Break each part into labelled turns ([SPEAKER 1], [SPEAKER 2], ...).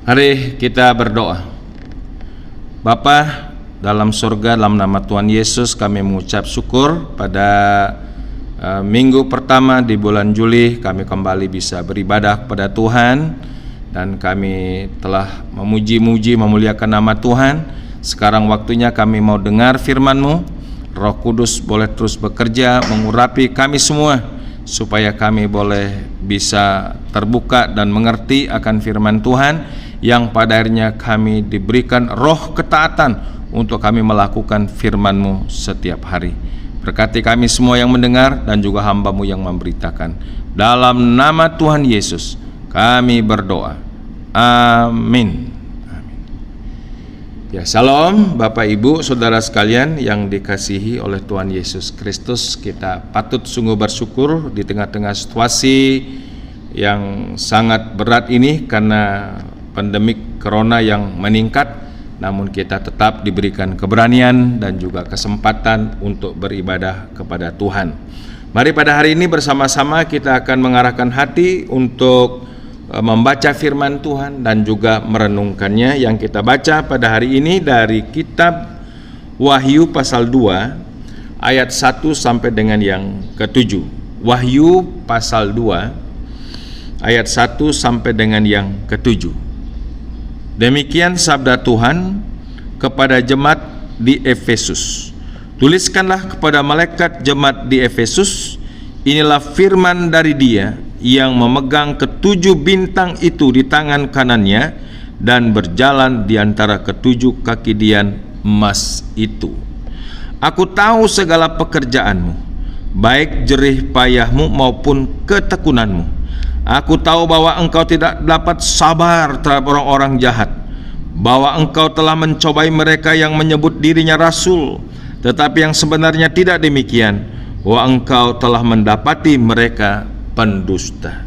[SPEAKER 1] Mari kita berdoa. Bapa dalam surga, dalam nama Tuhan Yesus kami mengucap syukur pada minggu pertama di bulan Juli kami kembali bisa beribadah kepada Tuhan, dan kami telah memuji-muji memuliakan nama Tuhan. Sekarang waktunya kami mau dengar firman-Mu. Roh Kudus boleh terus bekerja mengurapi kami semua, supaya kami boleh bisa terbuka dan mengerti akan firman Tuhan, yang pada akhirnya kami diberikan roh ketaatan untuk kami melakukan firman-Mu setiap hari. Berkati kami semua yang mendengar dan juga hamba-Mu yang memberitakan. Dalam nama Tuhan Yesus kami berdoa. Amin. Ya, salam Bapak Ibu Saudara sekalian yang dikasihi oleh Tuhan Yesus Kristus. Kita patut sungguh bersyukur di tengah-tengah situasi yang sangat berat ini karena pandemik corona yang meningkat, namun kita tetap diberikan keberanian dan juga kesempatan untuk beribadah kepada Tuhan. Mari pada hari ini bersama-sama kita akan mengarahkan hati untuk membaca firman Tuhan dan juga merenungkannya. Yang kita baca pada hari ini dari kitab Wahyu pasal 2 ayat 1 sampai dengan yang ke-7. Wahyu pasal 2 ayat 1 sampai dengan yang ke-7. Demikian sabda Tuhan kepada jemaat di Efesus. Tuliskanlah kepada malaikat jemaat di Efesus, inilah firman dari Dia yang memegang ketujuh bintang itu di tangan kanannya dan berjalan di antara ketujuh kaki dian emas itu. Aku tahu segala pekerjaanmu, baik jerih payahmu maupun ketekunanmu. Aku tahu bahwa engkau tidak dapat sabar terhadap orang-orang jahat, bahwa engkau telah mencobai mereka yang menyebut dirinya rasul, tetapi yang sebenarnya tidak demikian, bahwa engkau telah mendapati mereka pendusta.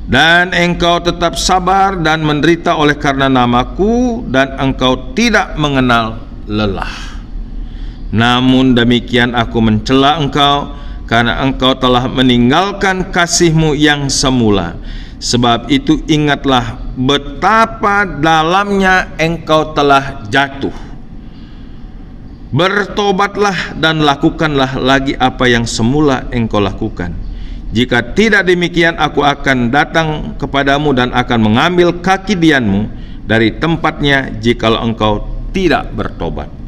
[SPEAKER 1] Dan engkau tetap sabar dan menderita oleh karena namaku, dan engkau tidak mengenal lelah. Namun demikian aku mencela engkau, karena engkau telah meninggalkan kasihmu yang semula. Sebab itu ingatlah betapa dalamnya engkau telah jatuh. Bertobatlah dan lakukanlah lagi apa yang semula engkau lakukan. Jika tidak demikian, aku akan datang kepadamu dan akan mengambil kaki dianmu dari tempatnya jikalau engkau tidak bertobat.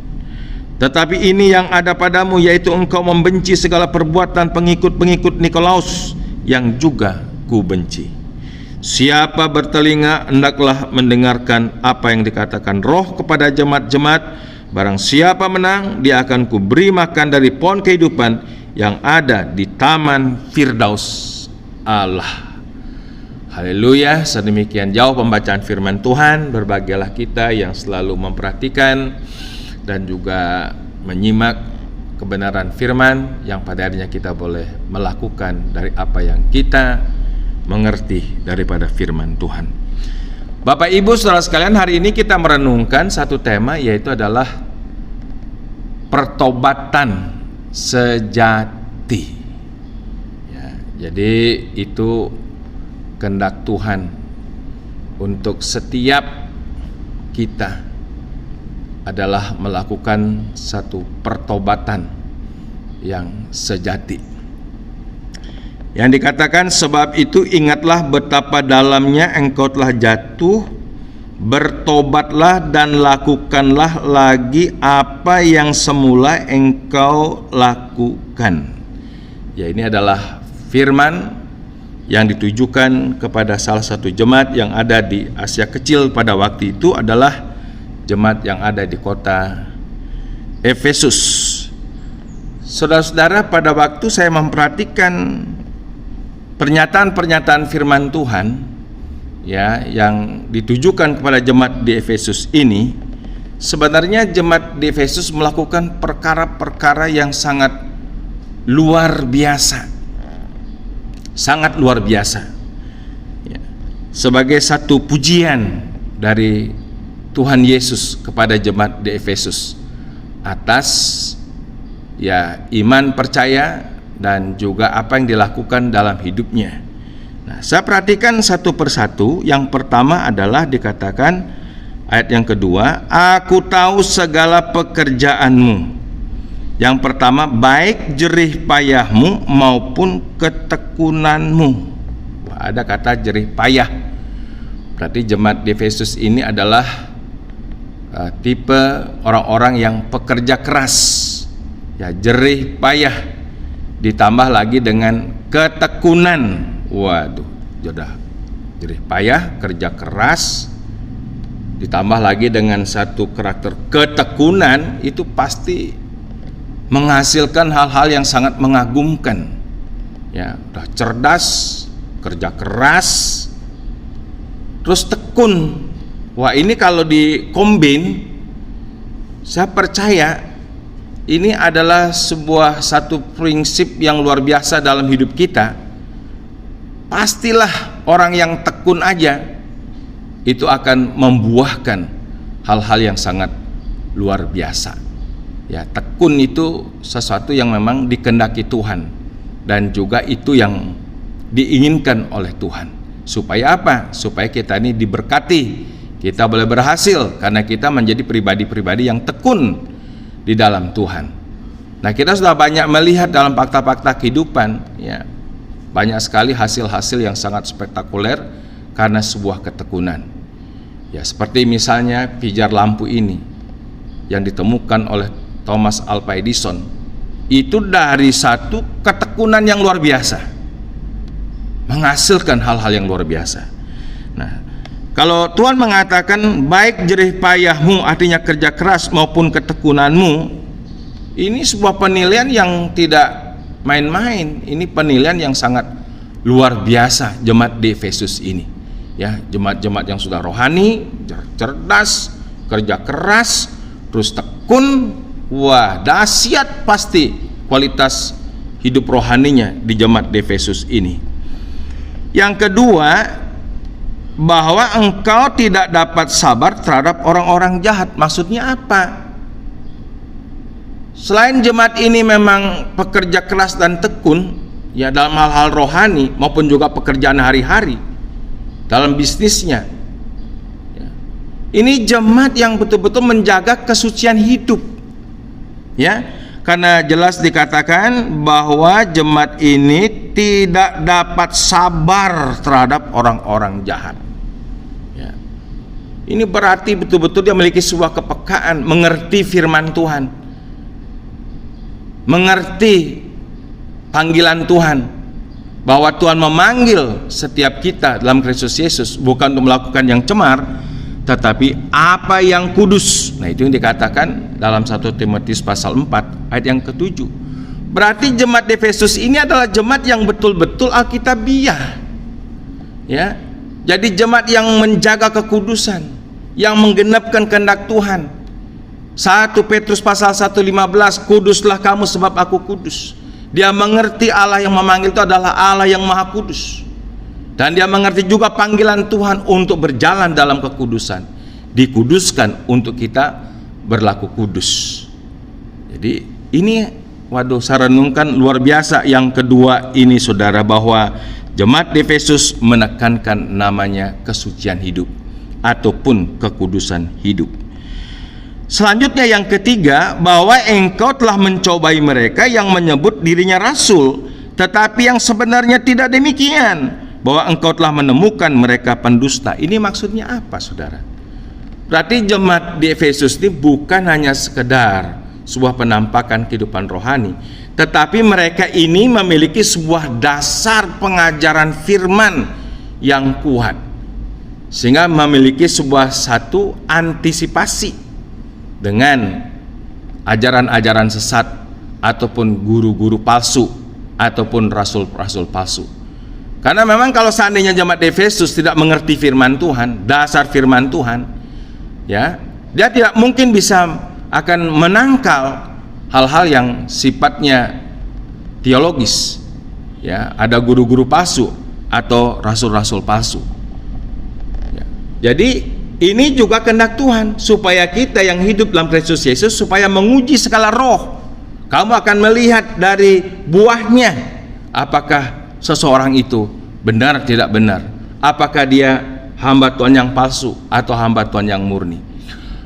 [SPEAKER 1] Tetapi ini yang ada padamu, yaitu engkau membenci segala perbuatan pengikut-pengikut Nikolaus yang juga ku benci. Siapa bertelinga hendaklah mendengarkan apa yang dikatakan Roh kepada jemaat-jemaat. Barang siapa menang, dia akan kuberi makan dari pohon kehidupan yang ada di taman Firdaus Allah. Haleluya. Sedemikian jauh pembacaan firman Tuhan. Berbahagialah kita yang selalu memperhatikan dan juga menyimak kebenaran firman, yang pada akhirnya kita boleh melakukan dari apa yang kita mengerti daripada firman Tuhan. Bapak Ibu Saudara sekalian, hari ini kita merenungkan satu tema, yaitu adalah pertobatan sejati. Ya, jadi itu kehendak Tuhan untuk setiap kita adalah melakukan satu pertobatan yang sejati. Yang dikatakan, sebab itu ingatlah betapa dalamnya engkau telah jatuh, bertobatlah dan lakukanlah lagi apa yang semula engkau lakukan. Ya, ini adalah firman yang ditujukan kepada salah satu jemaat yang ada di Asia Kecil pada waktu itu, adalah jemaat yang ada di kota Efesus. Saudara-saudara, pada waktu saya memperhatikan pernyataan-pernyataan firman Tuhan ya yang ditujukan kepada jemaat di Efesus ini, sebenarnya jemaat di Efesus melakukan perkara-perkara yang sangat luar biasa. Sangat luar biasa. Ya. Sebagai satu pujian dari Tuhan Yesus kepada jemaat di Efesus atas ya iman percaya dan juga apa yang dilakukan dalam hidupnya. Nah, saya perhatikan satu persatu. Yang pertama adalah dikatakan ayat yang kedua, aku tahu segala pekerjaanmu. Yang pertama, baik jerih payahmu maupun ketekunanmu. Wah, ada kata jerih payah. Berarti jemaat di Efesus ini adalah tipe orang-orang yang pekerja keras, ya, jerih payah ditambah lagi dengan ketekunan. Waduh, jodoh, jerih payah, kerja keras, ditambah lagi dengan satu karakter ketekunan, itu pasti menghasilkan hal-hal yang sangat mengagumkan. Ya, udah cerdas, kerja keras, terus tekun. Wah, ini kalau dikombin, saya percaya ini adalah sebuah satu prinsip yang luar biasa dalam hidup kita. Pastilah orang yang tekun aja itu akan membuahkan hal-hal yang sangat luar biasa. Ya, tekun itu sesuatu yang memang dikehendaki Tuhan, dan juga itu yang diinginkan oleh Tuhan. Supaya apa? Supaya kita ini diberkati, kita boleh berhasil karena kita menjadi pribadi-pribadi yang tekun di dalam Tuhan. Nah, kita sudah banyak melihat dalam fakta-fakta kehidupan, ya, banyak sekali hasil-hasil yang sangat spektakuler karena sebuah ketekunan. Ya, seperti misalnya pijar lampu ini yang ditemukan oleh Thomas Alva Edison. Itu dari satu ketekunan yang luar biasa, menghasilkan hal-hal yang luar biasa. Nah, kalau Tuhan mengatakan baik jerih payahmu, artinya kerja keras, maupun ketekunanmu, ini sebuah penilaian yang tidak main-main. Ini penilaian yang sangat luar biasa jemaat di Efesus ini. Ya, jemaat-jemaat yang sudah rohani, cerdas, kerja keras, terus tekun. Wah, dahsyat pasti kualitas hidup rohaninya di jemaat di Efesus ini. Yang kedua, bahwa engkau tidak dapat sabar terhadap orang-orang jahat. Maksudnya apa? Selain jemaat ini memang pekerja keras dan tekun, ya, dalam hal-hal rohani maupun juga pekerjaan hari-hari dalam bisnisnya, ya, ini jemaat yang betul-betul menjaga kesucian hidup, ya, karena jelas dikatakan bahwa jemaat ini tidak dapat sabar terhadap orang-orang jahat. Ya. Ini berarti betul-betul dia memiliki sebuah kepekaan, mengerti firman Tuhan, mengerti panggilan Tuhan, bahwa Tuhan memanggil setiap kita dalam Kristus Yesus bukan untuk melakukan yang cemar, tetapi apa yang kudus. Nah, itu yang dikatakan dalam 1 Timotius pasal 4 ayat yang ke-7. Berarti jemaat Efesus ini adalah jemaat yang betul-betul alkitabiah, ya. Jadi jemaat yang menjaga kekudusan, yang menggenapkan kehendak Tuhan. 1 Petrus pasal 1:15, kuduslah kamu sebab aku kudus. Dia mengerti Allah yang memanggil itu adalah Allah yang maha kudus, dan dia mengerti juga panggilan Tuhan untuk berjalan dalam kekudusan, dikuduskan untuk kita berlaku kudus. Jadi ini, waduh, saya renungkan luar biasa. Yang kedua ini, saudara, bahwa jemaat di Efesus menekankan namanya kesucian hidup ataupun kekudusan hidup. Selanjutnya yang ketiga, bahwa engkau telah mencobai mereka yang menyebut dirinya rasul, tetapi yang sebenarnya tidak demikian, bahwa engkau telah menemukan mereka pendusta. Ini maksudnya apa, saudara? Berarti jemaat di Efesus ini bukan hanya sekedar sebuah penampakan kehidupan rohani, tetapi mereka ini memiliki sebuah dasar pengajaran firman yang kuat, sehingga memiliki sebuah satu antisipasi dengan ajaran-ajaran sesat ataupun guru-guru palsu ataupun rasul-rasul palsu. Karena memang kalau seandainya jemaat Efesus tidak mengerti firman Tuhan, dasar firman Tuhan, ya, dia tidak mungkin bisa akan menangkal hal-hal yang sifatnya teologis, ya, ada guru-guru palsu atau rasul-rasul palsu, ya. Jadi ini juga kehendak Tuhan, supaya kita yang hidup dalam Kristus Yesus, supaya menguji segala roh. Kamu akan melihat dari buahnya, apakah seseorang itu benar tidak benar, apakah dia hamba Tuhan yang palsu atau hamba Tuhan yang murni.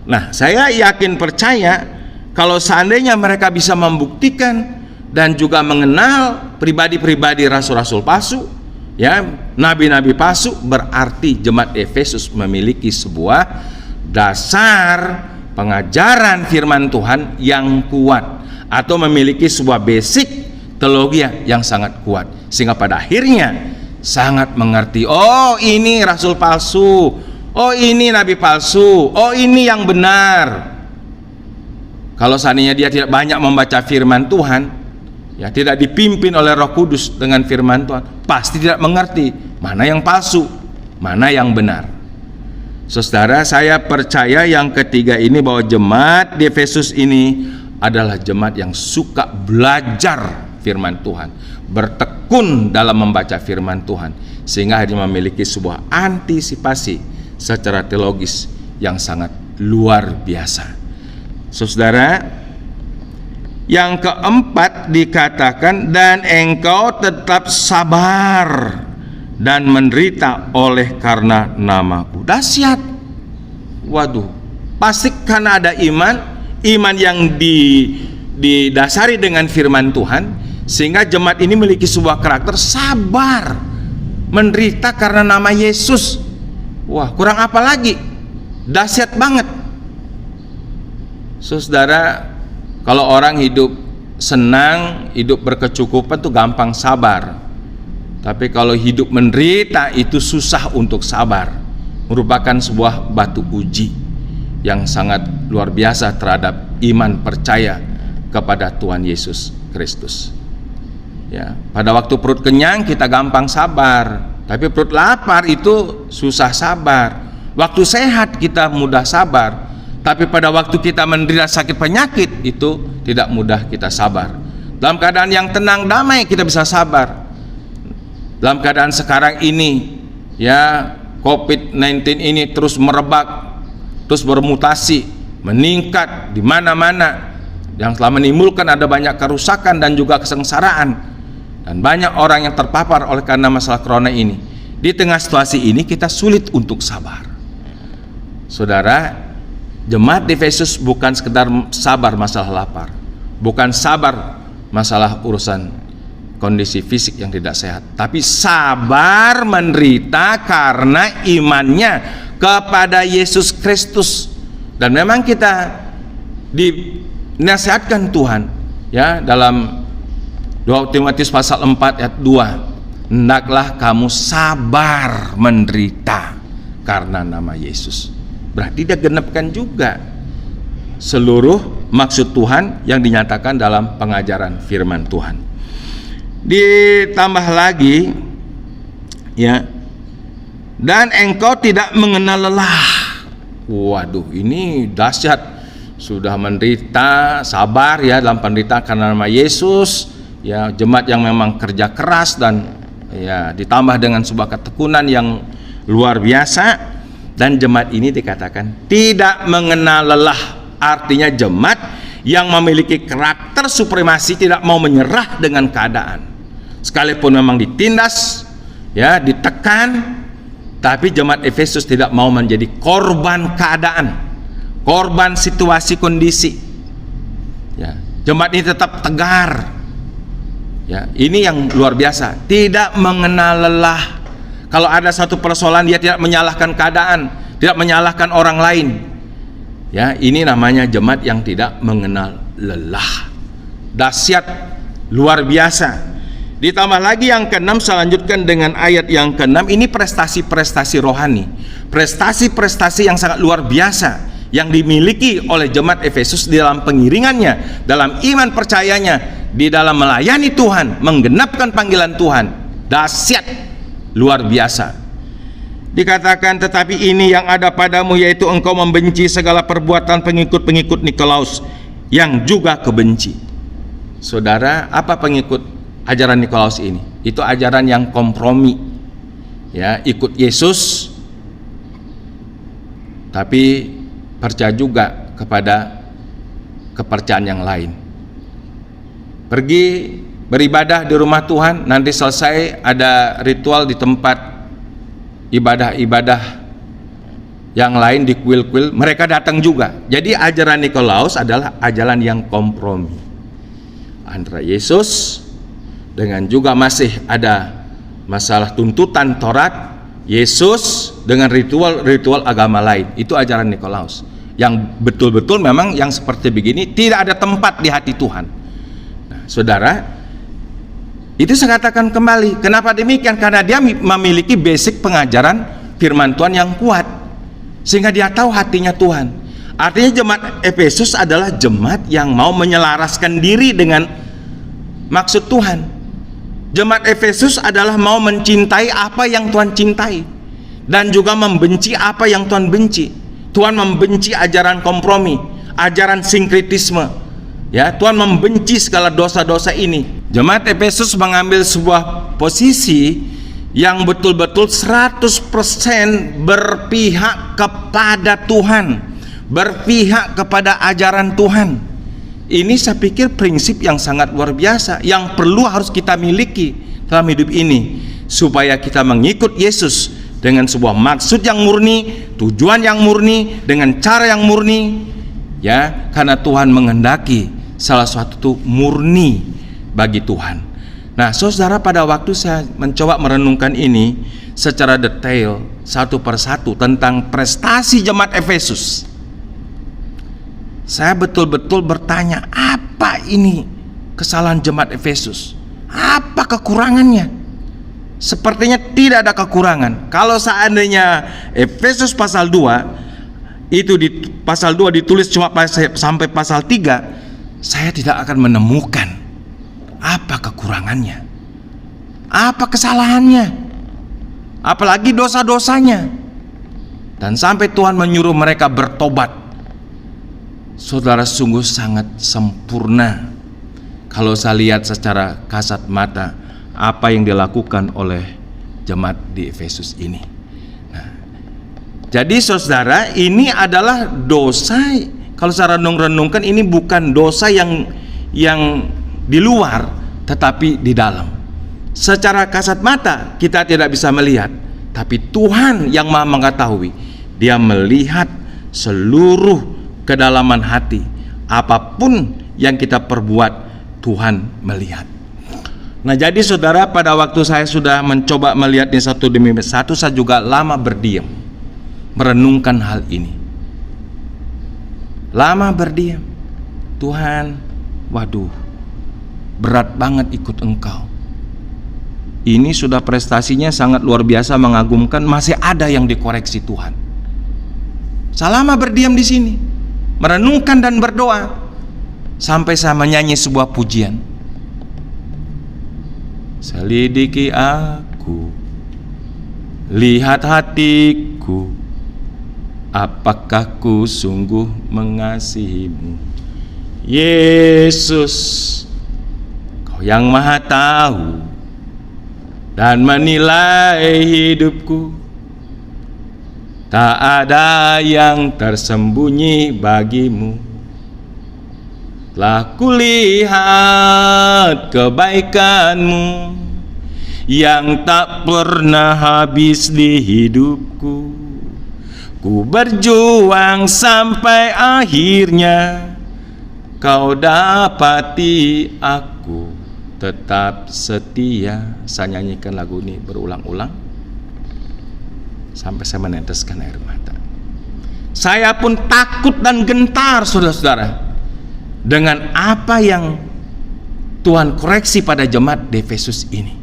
[SPEAKER 1] Nah, saya yakin percaya kalau seandainya mereka bisa membuktikan dan juga mengenal pribadi-pribadi rasul-rasul palsu, ya, nabi-nabi palsu, berarti jemaat Efesus memiliki sebuah dasar pengajaran firman Tuhan yang kuat, atau memiliki sebuah basic teologi yang sangat kuat, sehingga pada akhirnya sangat mengerti, oh ini rasul palsu, oh ini nabi palsu, oh ini yang benar. Kalau seandainya dia tidak banyak membaca firman Tuhan, ya, tidak dipimpin oleh Roh Kudus dengan firman Tuhan, pasti tidak mengerti mana yang palsu, mana yang benar. Saudara, saya percaya yang ketiga ini, bahwa jemaat di Efesus ini adalah jemaat yang suka belajar firman Tuhan, bertekun dalam membaca firman Tuhan, sehingga akhirnya memiliki sebuah antisipasi secara teologis yang sangat luar biasa. Saudara, yang keempat dikatakan, dan engkau tetap sabar dan menderita oleh karena namaku. Dahsyat. Waduh, pasti karena ada iman yang didasari dengan firman Tuhan, sehingga jemaat ini memiliki sebuah karakter sabar, menderita karena nama Yesus. Wah, kurang apa lagi? Dahsyat banget. Saudara, kalau orang hidup senang, hidup berkecukupan tuh gampang sabar. Tapi kalau hidup menderita itu susah untuk sabar. Merupakan sebuah batu uji yang sangat luar biasa terhadap iman percaya kepada Tuhan Yesus Kristus. Ya, pada waktu perut kenyang kita gampang sabar, tapi perut lapar itu susah sabar. Waktu sehat kita mudah sabar, tapi pada waktu kita menderita sakit penyakit itu tidak mudah kita sabar. Dalam keadaan yang tenang damai kita bisa sabar. Dalam keadaan sekarang ini, ya, COVID-19 ini terus merebak, terus bermutasi, meningkat di mana-mana, yang telah menimbulkan ada banyak kerusakan dan juga kesengsaraan, dan banyak orang yang terpapar oleh karena masalah corona ini. Di tengah situasi ini kita sulit untuk sabar. Saudara, jemaat di Efesus bukan sekedar sabar masalah lapar, bukan sabar masalah urusan kondisi fisik yang tidak sehat, tapi sabar menderita karena imannya kepada Yesus Kristus. Dan memang kita dinasihatkan Tuhan, ya, dalam 2 Timotius pasal 4 ayat 2, hendaklah kamu sabar menderita karena nama Yesus. Berarti dia genapkan juga seluruh maksud Tuhan yang dinyatakan dalam pengajaran firman Tuhan. Ditambah lagi, ya, dan engkau tidak mengenal lelah. Waduh, ini dahsyat. Sudah menderita, sabar, ya, dalam penderitaan karena nama Yesus, ya, jemaat yang memang kerja keras dan, ya, ditambah dengan sebuah ketekunan yang luar biasa. Dan jemaat ini dikatakan tidak mengenal lelah, artinya jemaat yang memiliki karakter supremasi, tidak mau menyerah dengan keadaan. Sekalipun memang ditindas, ya, ditekan, tapi jemaat Efesus tidak mau menjadi korban keadaan, korban situasi kondisi. Ya, jemaat ini tetap tegar. Ya, ini yang luar biasa, tidak mengenal lelah. Kalau ada satu persoalan, dia tidak menyalahkan keadaan, tidak menyalahkan orang lain. Ya, ini namanya jemaat yang tidak mengenal lelah. Dahsyat, luar biasa. Ditambah lagi yang keenam, saya lanjutkan dengan ayat yang keenam. Ini prestasi-prestasi rohani, prestasi-prestasi yang sangat luar biasa yang dimiliki oleh jemaat Efesus di dalam pengiringannya, dalam iman percayanya, di dalam melayani Tuhan, menggenapkan panggilan Tuhan. Dahsyat, luar biasa. Dikatakan, tetapi ini yang ada padamu, yaitu engkau membenci segala perbuatan pengikut-pengikut Nikolaus yang juga kebenci. Saudara, apa pengikut ajaran Nikolaus ini? Itu ajaran yang kompromi, ya, ikut Yesus tapi percaya juga kepada kepercayaan yang lain. Pergi beribadah di rumah Tuhan, nanti selesai ada ritual di tempat ibadah-ibadah yang lain di kuil-kuil, mereka datang juga. Jadi ajaran Nikolaus adalah ajaran yang kompromi antara Yesus dengan juga masih ada masalah tuntutan Taurat, Yesus dengan ritual-ritual agama lain. Itu ajaran Nikolaus yang betul-betul memang yang seperti begini tidak ada tempat di hati Tuhan. Nah, saudara, itu saya katakan kembali, kenapa demikian? Karena dia memiliki basic pengajaran firman Tuhan yang kuat, sehingga dia tahu hatinya Tuhan. Artinya jemaat Efesus adalah jemaat yang mau menyelaraskan diri dengan maksud Tuhan. Jemaat Efesus adalah mau mencintai apa yang Tuhan cintai, dan juga membenci apa yang Tuhan benci. Tuhan membenci ajaran kompromi, ajaran sinkretisme. Ya, Tuhan membenci segala dosa-dosa ini. Jemaat Efesus mengambil sebuah posisi yang betul-betul 100% berpihak kepada Tuhan, berpihak kepada ajaran Tuhan. Ini saya pikir prinsip yang sangat luar biasa, yang perlu harus kita miliki dalam hidup ini, supaya kita mengikut Yesus dengan sebuah maksud yang murni, tujuan yang murni, dengan cara yang murni, ya, karena Tuhan menghendaki salah satu itu murni bagi Tuhan. Nah, saudara, pada waktu saya mencoba merenungkan ini secara detail satu persatu tentang prestasi jemaat Efesus, saya betul-betul bertanya, apa ini kesalahan jemaat Efesus? Apa kekurangannya? Sepertinya tidak ada kekurangan. Kalau seandainya Efesus pasal 2 itu di pasal 2 ditulis cuma sampai pasal 3, saya tidak akan menemukan apa kekurangannya, apa kesalahannya, apalagi dosa-dosanya. Dan sampai Tuhan menyuruh mereka bertobat. Saudara, sungguh sangat sempurna kalau saya lihat secara kasat mata apa yang dilakukan oleh jemaat di Efesus ini. Nah, jadi saudara, ini adalah dosa. Kalau saya renung-renungkan, ini bukan dosa yang di luar, tetapi di dalam. Secara kasat mata kita tidak bisa melihat, tapi Tuhan yang Maha mengetahui. Dia melihat seluruh kedalaman hati. Apapun yang kita perbuat, Tuhan melihat. Nah, jadi saudara, pada waktu saya sudah mencoba melihat ini satu demi satu, saya juga lama berdiam merenungkan hal ini. Lama berdiam. Tuhan, waduh, berat banget ikut Engkau. Ini sudah prestasinya sangat luar biasa, mengagumkan, masih ada yang dikoreksi Tuhan. Saya lama berdiam di sini, merenungkan dan berdoa, sampai saya menyanyi sebuah pujian. Selidiki aku, lihat hatiku, apakah ku sungguh mengasihimu. Yesus, Kau yang Maha tahu dan menilai hidupku. Tak ada yang tersembunyi bagimu. Telah kulihat kebaikan-Mu yang tak pernah habis di hidupku. Ku berjuang sampai akhirnya Kau dapati aku tetap setia. Saya nyanyikan lagu ini berulang-ulang sampai saya meneteskan air mata. Saya pun takut dan gentar, saudara-saudara, dengan apa yang Tuhan koreksi pada jemaat di Efesus ini.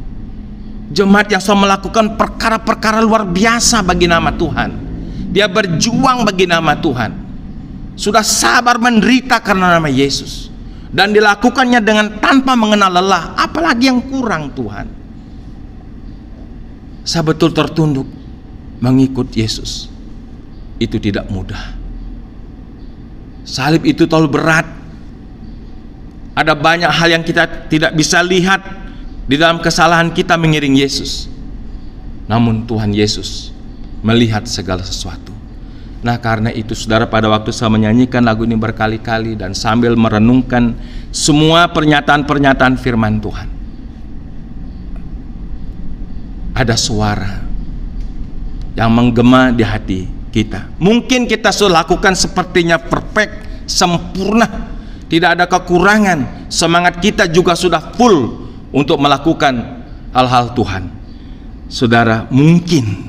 [SPEAKER 1] Jemaat yang sudah melakukan perkara-perkara luar biasa bagi nama Tuhan. Dia berjuang bagi nama Tuhan, sudah sabar menderita karena nama Yesus, dan dilakukannya dengan tanpa mengenal lelah. Apalagi yang kurang, Tuhan? Saya betul tertunduk mengikut Yesus. Itu tidak mudah. Salib itu terlalu berat. Ada banyak hal yang kita tidak bisa lihat di dalam kesalahan kita mengiring Yesus. Namun Tuhan Yesus melihat segala sesuatu. Nah, karena itu saudara, pada waktu saya menyanyikan lagu ini berkali-kali dan sambil merenungkan semua pernyataan-pernyataan firman Tuhan, ada suara yang menggema di hati kita. Mungkin kita sudah lakukan sepertinya perfect, sempurna, tidak ada kekurangan. Semangat kita juga sudah full untuk melakukan hal-hal Tuhan. Saudara, mungkin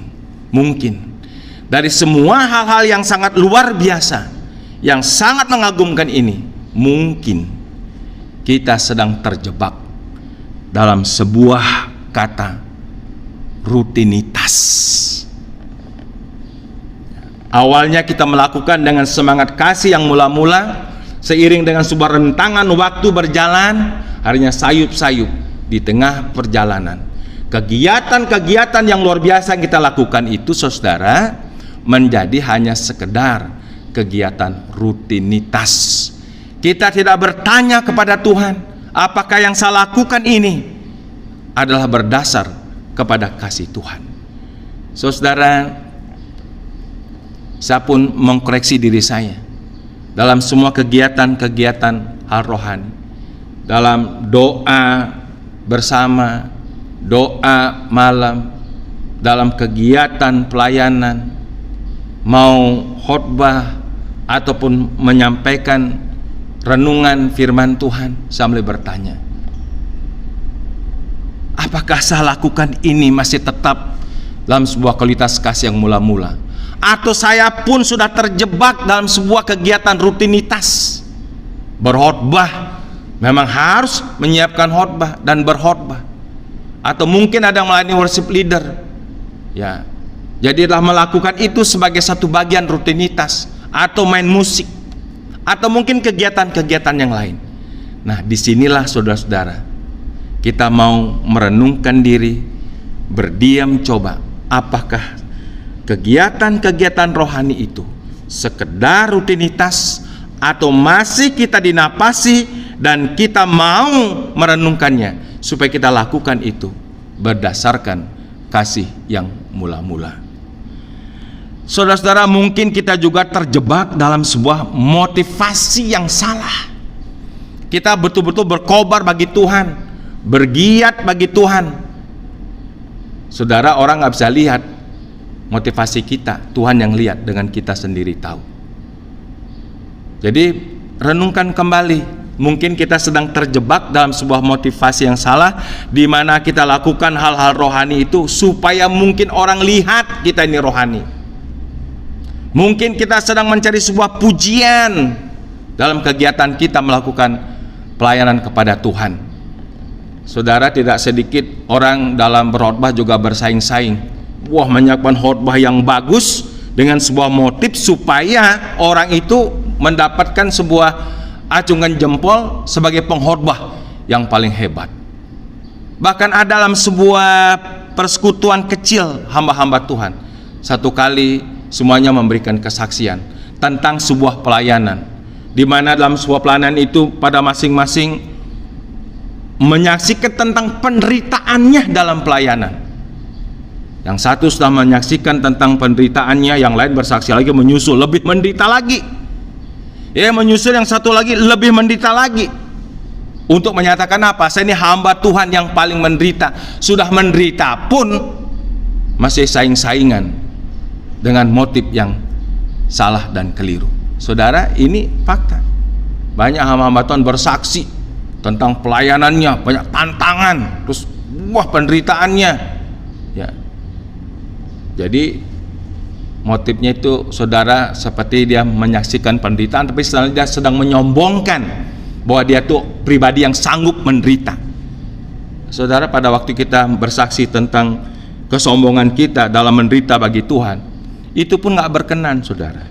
[SPEAKER 1] dari semua hal-hal yang sangat luar biasa, yang sangat mengagumkan ini, mungkin kita sedang terjebak dalam sebuah kata rutinitas. Awalnya kita melakukan dengan semangat kasih yang mula-mula, seiring dengan sebuah rentangan waktu berjalan, akhirnya sayup-sayup di tengah perjalanan. Kegiatan-kegiatan yang luar biasa yang kita lakukan itu, saudara, menjadi hanya sekedar kegiatan rutinitas. Kita tidak bertanya kepada Tuhan, apakah yang saya lakukan ini adalah berdasar kepada kasih Tuhan. Saudara, saya pun mengkoreksi diri saya dalam semua kegiatan-kegiatan hal rohani, dalam doa bersama, doa malam, dalam kegiatan pelayanan, mau khotbah ataupun menyampaikan renungan firman Tuhan, saya mulai bertanya, apakah saya lakukan ini masih tetap dalam sebuah kualitas kasih yang mula-mula, atau saya pun sudah terjebak dalam sebuah kegiatan rutinitas? Berkhotbah memang harus menyiapkan khotbah dan berkhotbah, atau mungkin ada yang melayani worship leader, ya, jadilah melakukan itu sebagai satu bagian rutinitas, atau main musik, atau mungkin kegiatan-kegiatan yang lain. Nah, disinilah saudara-saudara, kita mau merenungkan diri, berdiam, coba apakah kegiatan-kegiatan rohani itu sekedar rutinitas, atau masih kita dinapasi dan kita mau merenungkannya supaya kita lakukan itu berdasarkan kasih yang mula-mula. Saudara-saudara, mungkin kita juga terjebak dalam sebuah motivasi yang salah. Kita betul-betul berkobar bagi Tuhan, bergiat bagi Tuhan. Saudara, orang nggak bisa lihat motivasi kita, Tuhan yang lihat, dengan kita sendiri tahu. Jadi renungkan kembali, mungkin kita sedang terjebak dalam sebuah motivasi yang salah, di mana kita lakukan hal-hal rohani itu supaya mungkin orang lihat kita ini rohani. Mungkin kita sedang mencari sebuah pujian dalam kegiatan kita melakukan pelayanan kepada Tuhan. Saudara, tidak sedikit orang dalam berkhotbah juga bersaing-saing. Wah, menyiapkan khotbah yang bagus dengan sebuah motif supaya orang itu mendapatkan sebuah acungan jempol sebagai pengkhotbah yang paling hebat. Bahkan ada dalam sebuah persekutuan kecil hamba-hamba Tuhan, satu kali semuanya memberikan kesaksian tentang sebuah pelayanan, di mana dalam sebuah pelayanan itu pada masing-masing menyaksikan tentang penderitaannya dalam pelayanan. Yang satu sudah menyaksikan tentang penderitaannya, yang lain bersaksi lagi menyusul lebih menderita lagi. Ya, menyusul yang satu lagi lebih menderita lagi. Untuk menyatakan apa? Saya ini hamba Tuhan yang paling menderita. Sudah menderita pun masih saing-saingan dengan motif yang salah dan keliru. Saudara, ini fakta. Banyak hamba-hamba Tuhan bersaksi tentang pelayanannya, banyak tantangan, terus wah penderitaannya, ya. Jadi motifnya itu, saudara, seperti dia menyaksikan penderitaan, tapi sebenarnya dia sedang menyombongkan bahwa dia tuh pribadi yang sanggup menderita. Saudara, pada waktu kita bersaksi tentang kesombongan kita dalam menderita bagi Tuhan, itu pun nggak berkenan, saudara.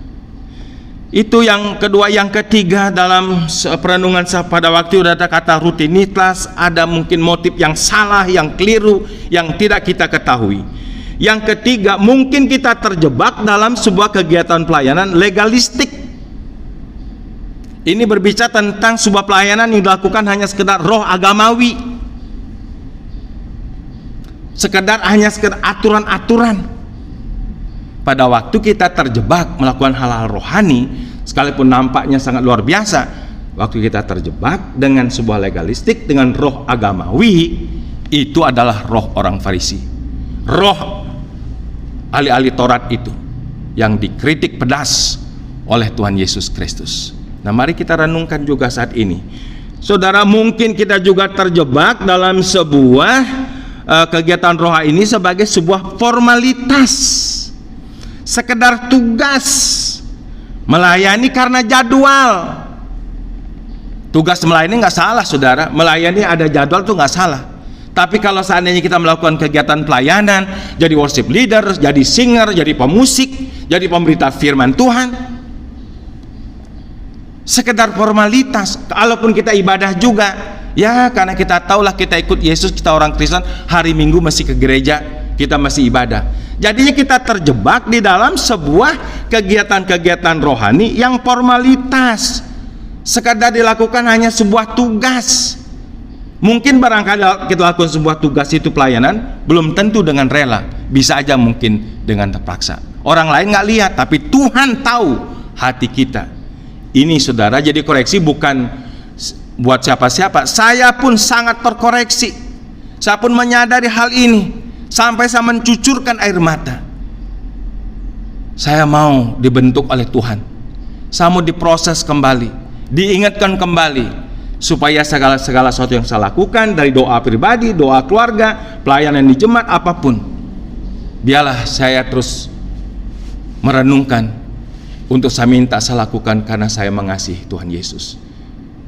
[SPEAKER 1] Itu yang kedua. Yang ketiga, dalam perenungan saya pada waktu ada kata rutinitas, ada mungkin motif yang salah, yang keliru, yang tidak kita ketahui. Yang ketiga, mungkin kita terjebak dalam sebuah kegiatan pelayanan legalistik. Ini berbicara tentang sebuah pelayanan yang dilakukan hanya sekedar roh agamawi, hanya sekedar aturan-aturan. Pada waktu kita terjebak melakukan hal-hal rohani, sekalipun nampaknya sangat luar biasa, waktu kita terjebak dengan sebuah legalistik, dengan roh agamawi, itu adalah roh orang Farisi, roh ahli-ahli Taurat itu yang dikritik pedas oleh Tuhan Yesus Kristus. Nah, mari kita renungkan juga saat ini. Saudara, mungkin kita juga terjebak dalam sebuah kegiatan rohani ini sebagai sebuah formalitas, sekedar tugas, melayani karena jadwal. Tugas melayani nggak salah, saudara. Melayani ada jadwal tuh nggak salah. Tapi kalau seandainya kita melakukan kegiatan pelayanan, jadi worship leader, jadi singer, jadi pemusik, jadi pemberita firman Tuhan, sekedar formalitas. Kalaupun kita ibadah juga, ya karena kita tahulah kita ikut Yesus, kita orang Kristen, hari Minggu masih ke gereja, kita masih ibadah. Jadinya kita terjebak di dalam sebuah kegiatan-kegiatan rohani yang formalitas, sekadar dilakukan hanya sebuah tugas. Mungkin barangkali kita lakukan sebuah tugas itu pelayanan, belum tentu dengan rela, bisa aja mungkin dengan terpaksa. Orang lain nggak lihat, tapi Tuhan tahu hati kita. Ini saudara, jadi koreksi bukan buat siapa-siapa. Saya pun sangat terkoreksi. Saya pun menyadari hal ini sampai saya mencucurkan air mata. Saya mau dibentuk oleh Tuhan. Saya mau diproses kembali, diingatkan kembali, supaya segala sesuatu yang saya lakukan, dari doa pribadi, doa keluarga, pelayanan di jemaat, apapun, biarlah saya terus merenungkan untuk saya minta saya lakukan karena saya mengasihi Tuhan Yesus.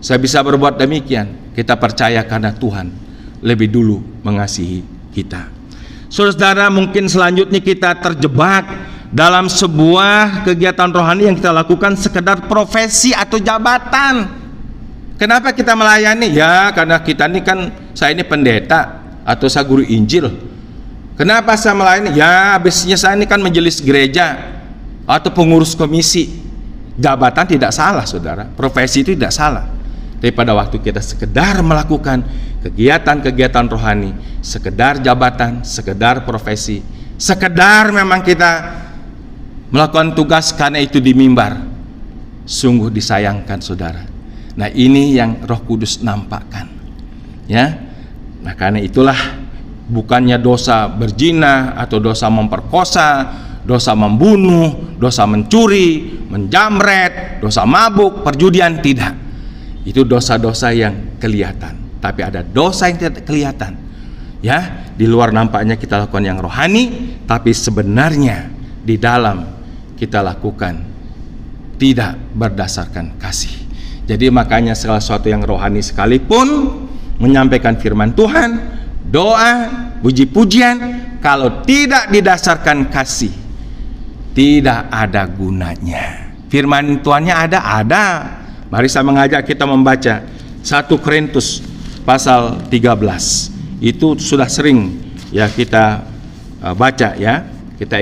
[SPEAKER 1] Saya bisa berbuat demikian, kita percaya karena Tuhan lebih dulu mengasihi kita. Saudara, mungkin selanjutnya kita terjebak dalam sebuah kegiatan rohani yang kita lakukan sekedar profesi atau jabatan. Kenapa kita melayani? Ya karena kita ini kan, saya ini pendeta atau saya guru Injil. Kenapa saya melayani? Ya habisnya saya ini kan majelis gereja atau pengurus komisi. Jabatan tidak salah, saudara. Profesi itu tidak salah. Tapi pada waktu kita sekedar melakukan kegiatan-kegiatan rohani, sekedar jabatan, sekedar profesi, sekedar memang kita melakukan tugas karena itu di mimbar, sungguh disayangkan, saudara. Nah, ini yang Roh Kudus nampakkan, ya. Nah, karena itulah bukannya dosa berzina atau dosa memperkosa, dosa membunuh, dosa mencuri, menjamret, dosa mabuk, perjudian, tidak. Itu dosa-dosa yang kelihatan. Tapi ada dosa yang tidak kelihatan, ya. Di luar nampaknya kita lakukan yang rohani, tapi sebenarnya di dalam kita lakukan tidak berdasarkan kasih. Jadi makanya segala sesuatu yang rohani sekalipun, menyampaikan firman Tuhan, doa, puji-pujian, kalau tidak didasarkan kasih, tidak ada gunanya. Firman Tuhannya ada. Mari saya mengajak kita membaca 1 Korintus pasal 13. Itu sudah sering ya kita baca, ya. Kita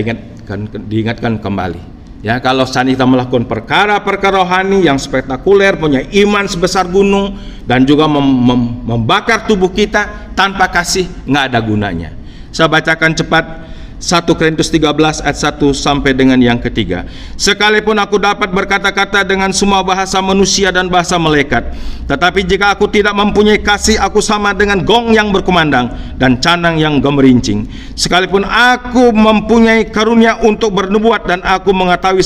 [SPEAKER 1] diingatkan kembali. Ya, kalau kita melakukan perkara-perkara rohani yang spektakuler, punya iman sebesar gunung, dan juga membakar tubuh kita tanpa kasih, nggak ada gunanya. Saya bacakan cepat 1 Korintus 13 ayat 1 sampai dengan yang ketiga. Sekalipun aku dapat berkata-kata dengan semua bahasa manusia dan bahasa malaikat, tetapi jika aku tidak mempunyai kasih, aku sama dengan gong yang berkumandang dan canang yang gemerincing. Sekalipun aku mempunyai karunia untuk bernubuat dan aku mengetahui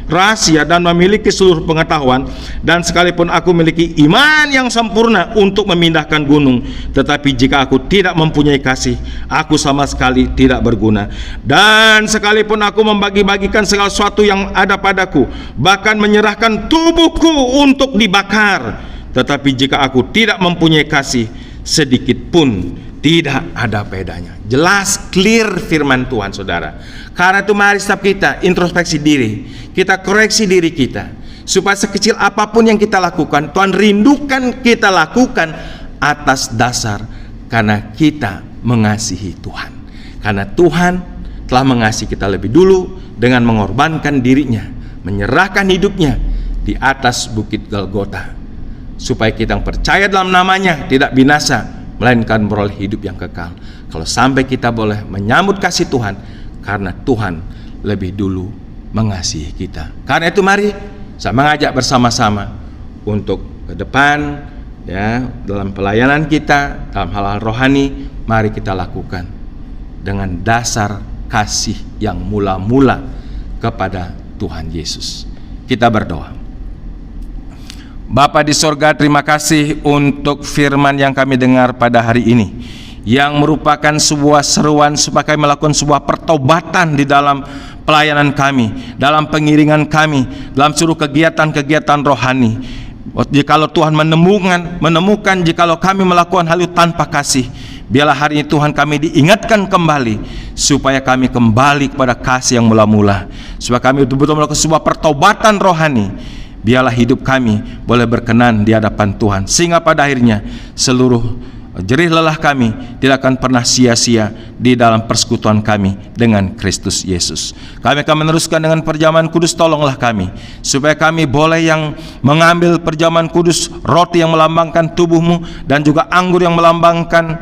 [SPEAKER 1] rahasia dan memiliki seluruh pengetahuan, dan sekalipun aku memiliki iman yang sempurna untuk memindahkan gunung, tetapi jika aku tidak mempunyai kasih, aku sama sekali tidak berguna. Dan sekalipun aku membagi-bagikan segala sesuatu yang ada padaku, bahkan menyerahkan tubuhku untuk dibakar, tetapi jika aku tidak mempunyai kasih, sedikit pun tidak ada bedanya. Jelas, clear firman Tuhan, saudara. Karena itu mari setiap kita introspeksi diri, kita koreksi diri kita, supaya sekecil apapun yang kita lakukan, Tuhan rindukan kita lakukan atas dasar karena kita mengasihi Tuhan. Karena Tuhan telah mengasihi kita lebih dulu dengan mengorbankan dirinya, menyerahkan hidupnya di atas bukit Golgota, supaya kita yang percaya dalam namanya tidak binasa, melainkan beroleh hidup yang kekal. Kalau sampai kita boleh menyambut kasih Tuhan, karena Tuhan lebih dulu mengasihi kita. Karena itu mari saya mengajak bersama-sama untuk ke depan, ya, dalam pelayanan kita, dalam hal-hal rohani, mari kita lakukan dengan dasar kasih yang mula-mula kepada Tuhan Yesus. Kita berdoa. Bapa di sorga, terima kasih untuk firman yang kami dengar pada hari ini, yang merupakan sebuah seruan supaya kami melakukan sebuah pertobatan di dalam pelayanan kami, dalam pengiringan kami, dalam seluruh kegiatan-kegiatan rohani. Jikalau Tuhan menemukan jikalau kami melakukan hal itu tanpa kasih, biarlah hari ini Tuhan kami diingatkan kembali, supaya kami kembali kepada kasih yang mula-mula, supaya kami betul-betul melakukan sebuah pertobatan rohani. Biarlah hidup kami boleh berkenan di hadapan Tuhan, sehingga pada akhirnya seluruh jerih lelah kami tidak akan pernah sia-sia di dalam persekutuan kami dengan Kristus Yesus. Kami akan meneruskan dengan perjamuan kudus. Tolonglah kami supaya kami boleh yang mengambil perjamuan kudus, roti yang melambangkan tubuh-Mu dan juga anggur yang melambangkan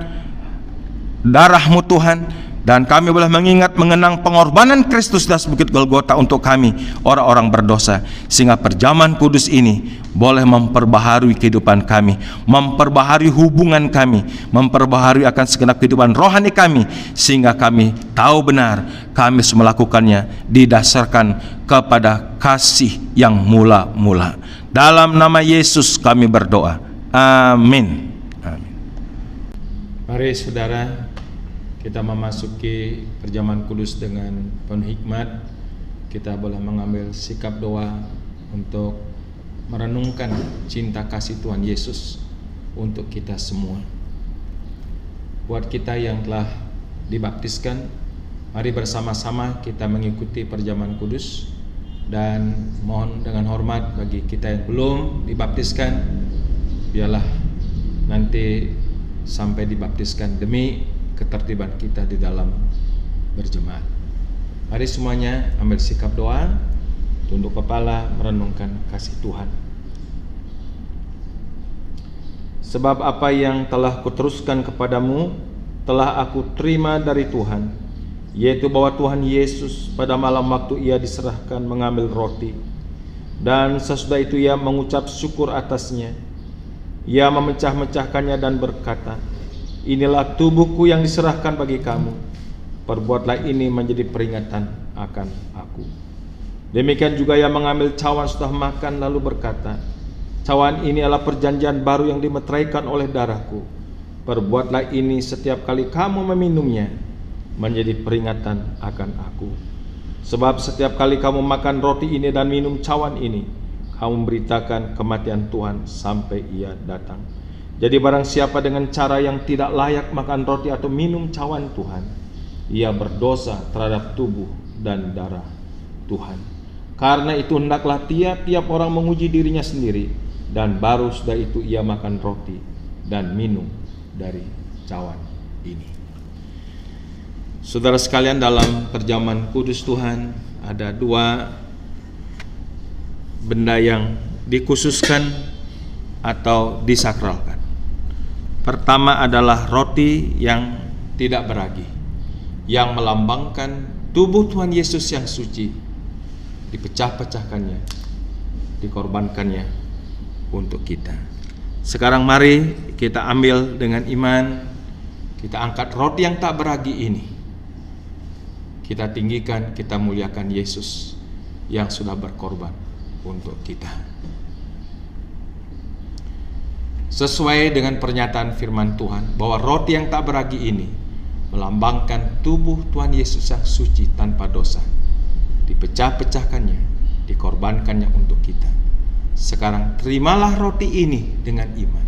[SPEAKER 1] darah-Mu Tuhan, dan kami boleh mengenang pengorbanan Kristus di atas bukit Golgota untuk kami orang-orang berdosa, sehingga perjamuan kudus ini boleh memperbaharui kehidupan kami, memperbaharui hubungan kami, memperbaharui akan segenap kehidupan rohani kami, sehingga kami tahu benar kami harus melakukannya didasarkan kepada kasih yang mula-mula. Dalam nama Yesus kami berdoa. Amin. Amin. Mari saudara, kita memasuki perjamuan kudus dengan penuh hikmat. Kita boleh mengambil sikap doa untuk merenungkan cinta kasih Tuhan Yesus untuk kita semua. Buat kita yang telah dibaptiskan, mari bersama-sama kita mengikuti perjamuan kudus. Dan mohon dengan hormat bagi kita yang belum dibaptiskan, biarlah nanti sampai dibaptiskan demi ketertiban kita di dalam berjemaat. Mari semuanya ambil sikap doa, tunduk kepala, merenungkan kasih Tuhan. Sebab apa yang telah kuteruskan kepadamu telah aku terima dari Tuhan, yaitu bahwa Tuhan Yesus pada malam waktu Ia diserahkan mengambil roti, dan sesudah itu Ia mengucap syukur atasnya. Ia memecah-mecahkannya dan berkata, "Inilah tubuhku yang diserahkan bagi kamu. Perbuatlah ini menjadi peringatan akan aku." Demikian juga Ia mengambil cawan setelah makan lalu berkata, "Cawan ini adalah perjanjian baru yang dimeteraikan oleh darahku. Perbuatlah ini setiap kali kamu meminumnya menjadi peringatan akan aku. Sebab setiap kali kamu makan roti ini dan minum cawan ini, kamu memberitakan kematian Tuhan sampai Ia datang. Jadi barang siapa dengan cara yang tidak layak makan roti atau minum cawan Tuhan, ia berdosa terhadap tubuh dan darah Tuhan. Karena itu hendaklah tiap-tiap orang menguji dirinya sendiri, dan baru sudah itu ia makan roti dan minum dari cawan ini." Saudara sekalian, dalam perjamuan kudus Tuhan ada dua benda yang dikhususkan atau disakralkan. Pertama adalah roti yang tidak beragi, yang melambangkan tubuh Tuhan Yesus yang suci, dipecah-pecahkannya, dikorbankannya untuk kita. Sekarang mari kita ambil dengan iman, kita angkat roti yang tak beragi ini, kita tinggikan, kita muliakan Yesus yang sudah berkorban untuk kita. Sesuai dengan pernyataan firman Tuhan bahwa roti yang tak beragi ini melambangkan tubuh Tuhan Yesus yang suci tanpa dosa, dipecah-pecahkannya, dikorbankannya untuk kita. Sekarang terimalah roti ini dengan iman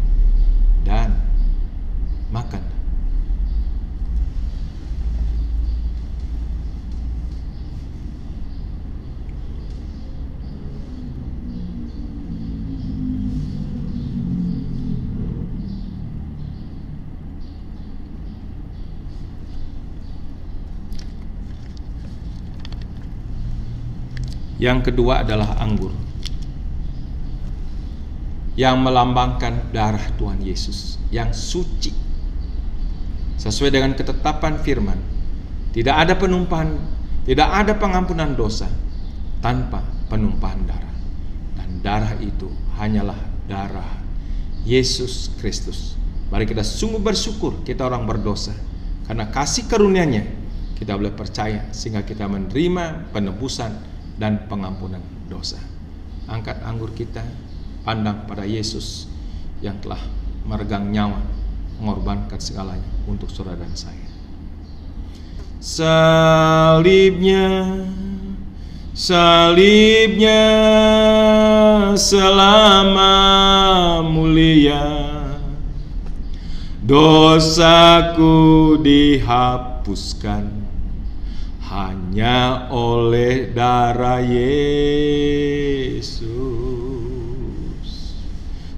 [SPEAKER 1] dan makan. Yang kedua adalah anggur, yang melambangkan darah Tuhan Yesus yang suci. Sesuai dengan ketetapan firman, tidak ada penumpahan, tidak ada pengampunan dosa tanpa penumpahan darah. Dan darah itu hanyalah darah Yesus Kristus. Mari kita sungguh bersyukur, kita orang berdosa, karena kasih karunia-Nya kita boleh percaya sehingga kita menerima penebusan dan pengampunan dosa. Angkat anggur kita, pandang pada Yesus yang telah meregang nyawa, mengorbankan segalanya untuk saudara dan saya. Salibnya, salibnya selama mulia, dosaku dihapuskan hanya oleh darah Yesus.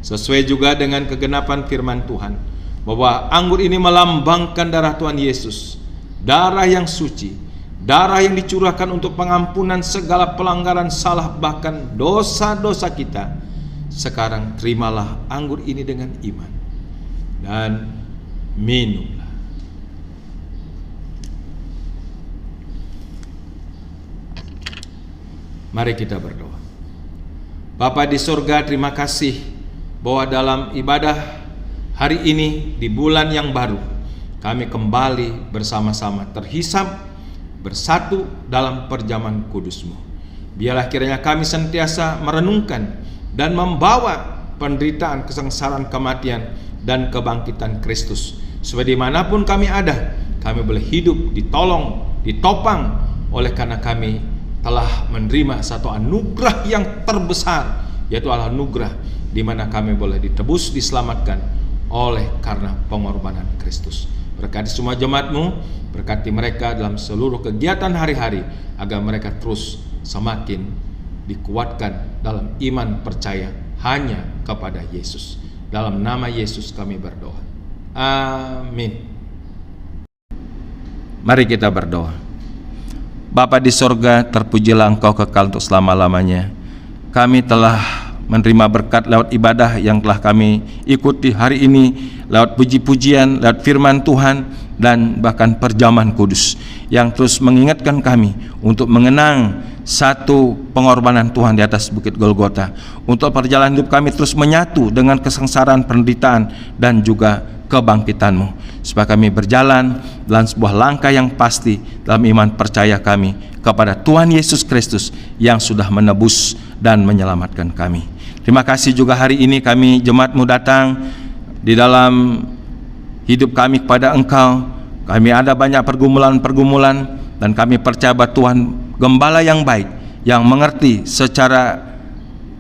[SPEAKER 1] Sesuai juga dengan kegenapan firman Tuhan, bahwa anggur ini melambangkan darah Tuhan Yesus, darah yang suci, darah yang dicurahkan untuk pengampunan segala pelanggaran salah bahkan dosa-dosa kita. Sekarang terimalah anggur ini dengan iman dan minumlah. Mari kita berdoa. Bapa di surga, terima kasih bahwa dalam ibadah hari ini di bulan yang baru, kami kembali bersama-sama terhisap bersatu dalam perjamuan kudus-Mu. Biarlah kiranya kami sentiasa merenungkan dan membawa penderitaan, kesengsaraan, kematian, dan kebangkitan Kristus, supaya dimanapun kami ada, kami boleh hidup ditolong, ditopang oleh karena kami telah menerima satu anugerah yang terbesar, yaitu anugerah di mana kami boleh ditebus, diselamatkan oleh karena pengorbanan Kristus. Berkati semua jemaat-Mu, berkati mereka dalam seluruh kegiatan hari-hari, agar mereka terus semakin dikuatkan dalam iman percaya hanya kepada Yesus. Dalam nama Yesus kami berdoa. Amin. Mari kita berdoa. Bapa di sorga, terpujilah Engkau kekal untuk selama-lamanya. Kami telah menerima berkat lewat ibadah yang telah kami ikuti hari ini, lewat puji-pujian, lewat firman Tuhan, dan bahkan perjamuan kudus yang terus mengingatkan kami untuk mengenang satu pengorbanan Tuhan di atas Bukit Golgota, untuk perjalanan hidup kami terus menyatu dengan kesengsaraan, penderitaan, dan juga kebangkitan-Mu, supaya kami berjalan dalam sebuah langkah yang pasti dalam iman percaya kami kepada Tuhan Yesus Kristus yang sudah menebus dan menyelamatkan kami. Terima kasih juga hari ini kami jemaat-Mu datang di dalam hidup kami kepada Engkau. Kami ada banyak pergumulan-pergumulan, dan kami percaya bahwa Tuhan Gembala yang baik, yang mengerti secara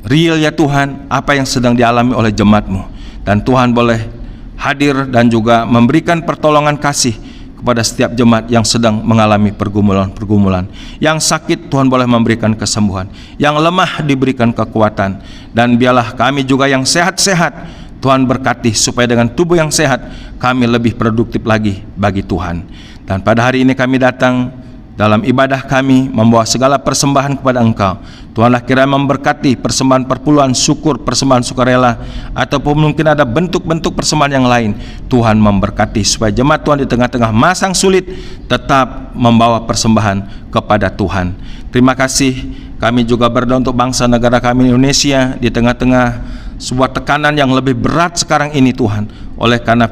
[SPEAKER 1] real ya Tuhan apa yang sedang dialami oleh jemaat-Mu, dan Tuhan boleh hadir dan juga memberikan pertolongan kasih kepada setiap jemaat yang sedang mengalami pergumulan-pergumulan. Yang sakit Tuhan boleh memberikan kesembuhan, yang lemah diberikan kekuatan, dan biarlah kami juga yang sehat-sehat Tuhan berkati, supaya dengan tubuh yang sehat kami lebih produktif lagi bagi Tuhan. Dan pada hari ini kami datang dalam ibadah kami membawa segala persembahan kepada Engkau. Tuhanlah kiranya memberkati persembahan perpuluhan syukur, persembahan sukarela, ataupun mungkin ada bentuk-bentuk persembahan yang lain. Tuhan memberkati supaya jemaat Tuhan di tengah-tengah masa yang sulit tetap membawa persembahan kepada Tuhan. Terima kasih. Kami juga berdoa untuk bangsa negara kami Indonesia di tengah-tengah sebuah tekanan yang lebih berat sekarang ini Tuhan, oleh karena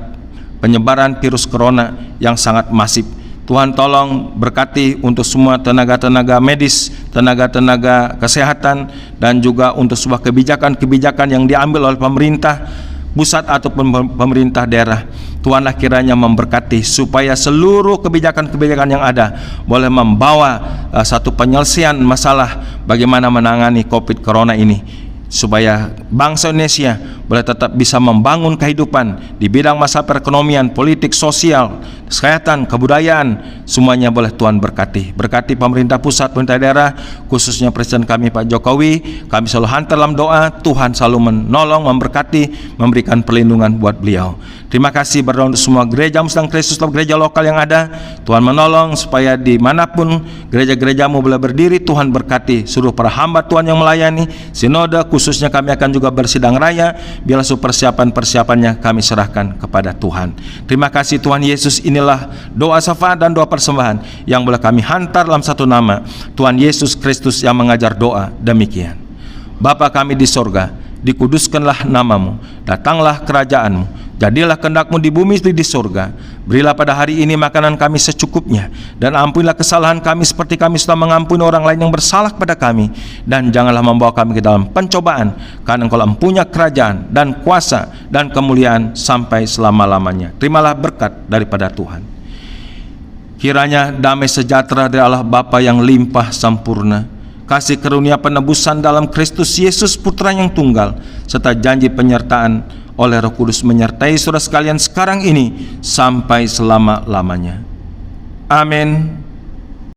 [SPEAKER 1] penyebaran virus corona yang sangat masif. Tuhan tolong berkati untuk semua tenaga-tenaga medis, tenaga-tenaga kesehatan, dan juga untuk sebuah kebijakan-kebijakan yang diambil oleh pemerintah pusat ataupun pemerintah daerah. Tuhanlah kiranya memberkati supaya seluruh kebijakan-kebijakan yang ada boleh membawa satu penyelesaian masalah bagaimana menangani COVID Corona ini, supaya bangsa Indonesia boleh tetap bisa membangun kehidupan di bidang masalah perekonomian, politik, sosial, kesehatan, kebudayaan, semuanya boleh Tuhan berkati. Berkati pemerintah pusat, pemerintah daerah, khususnya Presiden kami Pak Jokowi. Kami selalu hantar dalam doa, Tuhan selalu menolong, memberkati, memberikan perlindungan buat beliau. Terima kasih berdoa untuk semua gereja Muslim Kristus atau gereja lokal yang ada. Tuhan menolong supaya dimanapun gereja-gerejamu boleh berdiri, Tuhan berkati seluruh para hamba Tuhan yang melayani sinode, khususnya kami akan juga bersidang raya. Biarlah persiapan-persiapannya kami serahkan kepada Tuhan. Terima kasih Tuhan Yesus. Inilah doa syafaat dan doa persembahan yang boleh kami hantar dalam satu nama, Tuhan Yesus Kristus yang mengajar doa demikian. Bapa kami di sorga, dikuduskanlah namamu, datanglah kerajaanmu, Jadilah kehendak-Mu di bumi seperti di surga. Berilah pada hari ini makanan kami secukupnya, dan ampunilah kesalahan kami seperti kami sudah mengampuni orang lain yang bersalah kepada kami. Dan janganlah membawa kami ke dalam pencobaan, karena Engkau mempunyai kerajaan dan kuasa dan kemuliaan sampai selama-lamanya. Terimalah berkat daripada Tuhan. Kiranya damai sejahtera dari Allah Bapa yang limpah sempurna, kasih karunia penebusan dalam Kristus Yesus Putra yang tunggal, serta janji penyertaan oleh Roh Kudus menyertai saudara sekalian sekarang ini sampai selama-lamanya. Amin.